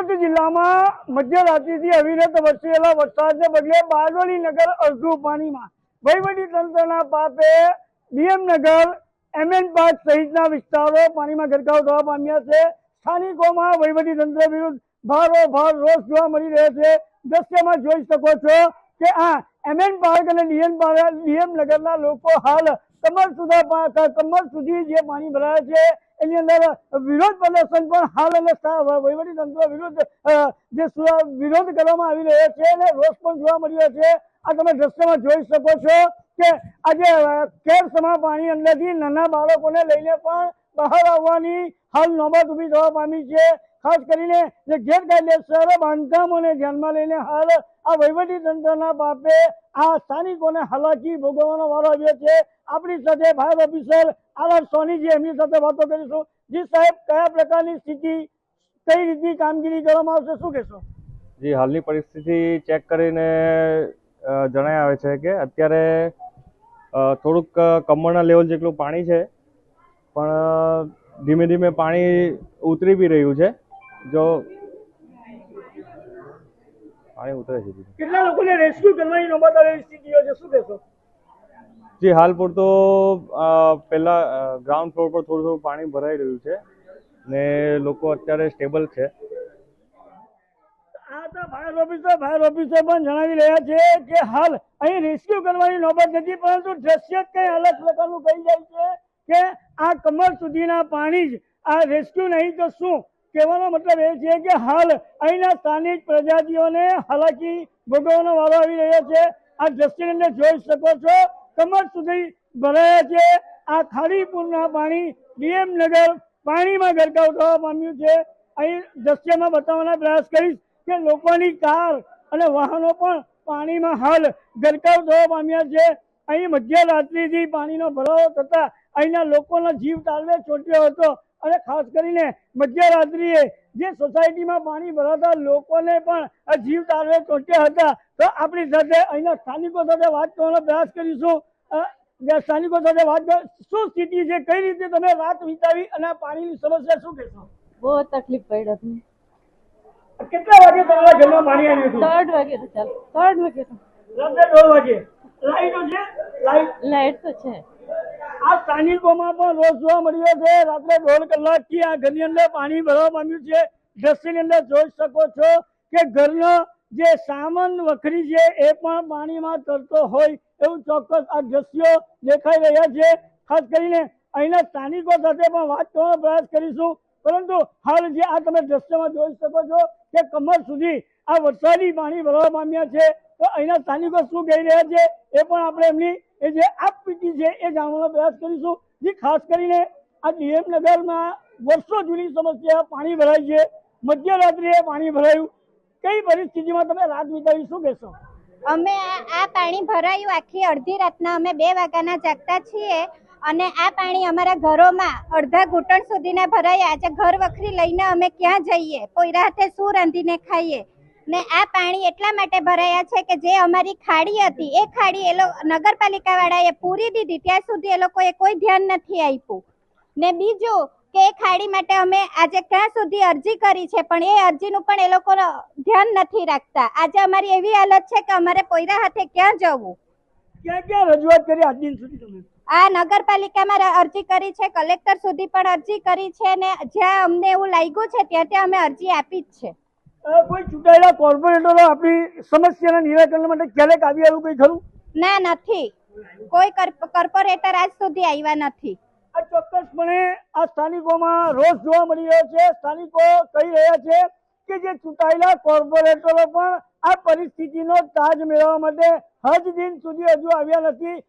બારોટ જિલ્લામાં મધ્યરાત્રિથી અવિરત વરસેલા વરસાદને પગલે બારડોલી નગર અડધું પાણીમાં। વહીવટી તંત્રના પાપે ડીએમનગર, એમએન પાર્ક સહિતના વિસ્તારો પાણીમાં ગરકાવ થવા પામ્યા છે। સ્થાનિકોમાં વહીવટી તંત્ર વિરુદ્ધ ભારોભાર રોષ જોવા મળી રહ્યો છે। દ્રશ્યમાં જોઈ શકો છો કે આ એમએન પાર્ક અને ડીએમનગરના લોકો હાલ કમર સુધી જે પાણી ભરાય છે એની અંદર વિરોધ પ્રદર્શન પણ હાલ અને વહીવટી તંત્ર વિરુદ્ધ જે વિરોધ કરવામાં આવી રહ્યો છે અને રોષ પણ જોવા મળી રહ્યો છે। આ તમે દ્રશ્યમાં જોઈ શકો છો કે આજે કેરસમા પાણી અંદરથી નાના બાળકોને લઈને પણ બહાર આવવાની હાલ નોબત ઊભી થવા પામી છે। ખાસ કરીને જે ગેરકાયદેસર બાંધકામોને ધ્યાનમાં લઈને હાલ આ વહીવટી તંત્રના પાપે આ સ્થાનિકોને હાલાકી ભોગવવાનો વારો આવ્યો છે। આપણી સાથે ફાયર ઓફિસર આર સોનીજી, એમની સાથે વાતો કરીશું। જી સાહેબ, કયા પ્રકારની સ્થિતિ, કઈ રીતની કામગીરી કરવામાં આવશે, શું કહેશો? જી, હાલની પરિસ્થિતિ ચેક કરીને જણાય આવે છે કે અત્યારે થોડુંક કમરના લેવલ જેટલું પાણી છે, પણ ધીમે ધીમે પાણી ઉતરી બી રહ્યું છે। જો પાણી ઉતરે છે, કેટલા લોકોને રેસ્ક્યુ કરવાની નોબત આવેલી સ્થિતિઓ છે, શું કહેશો? જી, હાલ પૂરતો પહેલા ગ્રાઉન્ડ ફ્લોર પર થોડું થોડું પાણી ભરાઈ રહ્યું છે ને લોકો અત્યારે સ્ટેબલ છે। આ તો ફાયર ઓફિસર પણ જણાવી રહ્યા છે કે હાલ અહીં રેસ્ક્યુ કરવાની નોબત નથી, પરંતુ દ્રશ્ય કઈ અલગ પ્રકારનું કહી જાય છે કે આ કમર સુધીના પાણી જ આ રેસ્ક્યુ નહીં તો શું। કહેવાનો મતલબ એ છે કે હાલ અહીંના સ્થાનિક પ્રજાતિઓને હાલાકી ભોગવવાનો વારો આવી રહ્યો છે। આ દ્રશ્યની અંદર જોઈ શકો છો કમર સુધી ભરાયા છે। આ ખાડીપુરના પાણી ડીએમનગર પાણીમાં ગરકાવ થવા પામ્યું છે। અહીં દ્રશ્યમાં બતાવવાનો પ્રયાસ કરીશ કે લોકોની કાર અને વાહનો પણ પાણીમાં હાલ ગરકાવ થવા પામ્યા છે। અહીં મધ્યરાત્રિથી પાણીનો ભરાવો થતા અહીંના લોકોનો જીવ તાળવે ચોંટ્યો હતો અને ખાસ કરીને મધ્યરાત્રિએ જે સોસાયટીમાં પાણી ભરાતા લોકોને પણ જીવ તાળવે ચોંટ્યા હતા। તો આપણી સાથે અહીંના સ્થાનિકો સાથે વાત કરવાનો પ્રયાસ કરીશું। સ્થાનિકો સાથે વાત શું સ્થિતિ છે, કઈ રીતે તમે રાત વિતાવી અને પાણીની સમસ્યા શું કહેશો? બહુ તકલીફ પડી હતી। કેટલા વાગે તમારા ઘરમાં પાણી આવ્યું હતું? 3 વાગે તો ચાલ 3 વાગે તો રાત્રે 2 વાગે। લાઈટો છે? લાઈટ તો છે। આ સ્થાનિકોમાં પણ રોષ જોવા મળ્યો છે। રાત્રે 1.5 કલાકથી આ ઘરની અંદર પાણી ભરવા પામ્યું છે। દ્રશ્યની અંદર જોઈ શકો છો કે ઘરનો જે સામાન વખરી છે એ પણ પાણીમાં તરતો હોય એવું ચોક્કસ આ દ્રશ્યો દેખાઈ રહ્યા છે। ખાસ કરીને અહીંના સ્થાનિકો સાથે પણ વાત કરવાનો પ્રયાસ કરીશું, પરંતુ હાલ જે આ તમે દ્રશ્યમાં જોઈ શકો છો કે કમર સુધી આ વરસાદી પાણી ભરવા પામ્યા છે। તો અહીંના સ્થાનિકો શું કહી રહ્યા છે એ પણ આપણે એમની એ જે આપવીતી છે એ જાણવાનો પ્રયાસ કરીશું। જે ખાસ કરીને આ ડીએમનગરમાં વર્ષો જૂની સમસ્યા પાણી ભરાય છે, મધ્યરાત્રિએ પાણી ભરાયું, કઈ પરિસ્થિતિમાં તમે રાત વિતાવી, શું કહેશો? અમે આ પાણી ભરાયું આખી અડધી રાતના અમે 2 વાગ્યાના જાગતા છીએ અને આ પાણી અમારા ઘરોમાં અડધા ઘૂંટણ સુધીના ભરાયા છે। ઘર વખરી લઈને અમે ક્યાં જઈએ, પોયરા હાથે શું રાંધીને ખાઈએ ને આ પાણી એટલા માટે ભરાયા છે કે જે અમારી ખાડી હતી એ ખાડી નગરપાલિકા વાળાએ પૂરી દીધી, ત્યાં સુધી એ લોકોએ કોઈ ધ્યાન નથી આપ્યું। ને બીજું કે એ ખાડી માટે અમે આજે ક્યાં સુધી અરજી કરી છે પણ એ અરજીનું પણ એ લોકો ધ્યાન નથી રાખતા। આજે અમારી એવી હાલત છે કે અમારે પોયરા હાથે ક્યાં જવું? ક્યાં ક્યાં રજૂઆત કરી આજ દિન સુધી તમે? આ નગરપાલિકામાં અરજી કરી છે, કલેક્ટર સુધી પણ અરજી કરી છે ને જ્યાં અમને એવું લાગ્યું છે ત્યાં અમે અરજી આપી જ છે। કોઈ ચૂંટાયેલા કોર્પોરેટરો આપણી સમસ્યાના નિરાકરણ માટે ક્યારેક આવી એવું કઈ ખરું? ના, નથી, કોઈ કોર્પોરેટર આજ સુધી આવ્યા નથી। આ ચોક્કસપણે આ સ્થાનિકોમાં રોષ જોવા મળી રહ્યો છે। સ્થાનિકો કહી રહ્યા છે કે જે ચૂંટાયેલા કોર્પોરેટરો પણ આ પરિસ્થિતિનો તાજ મેળવવા માટે હજ દિન સુધી હજુ આવ્યા નથી।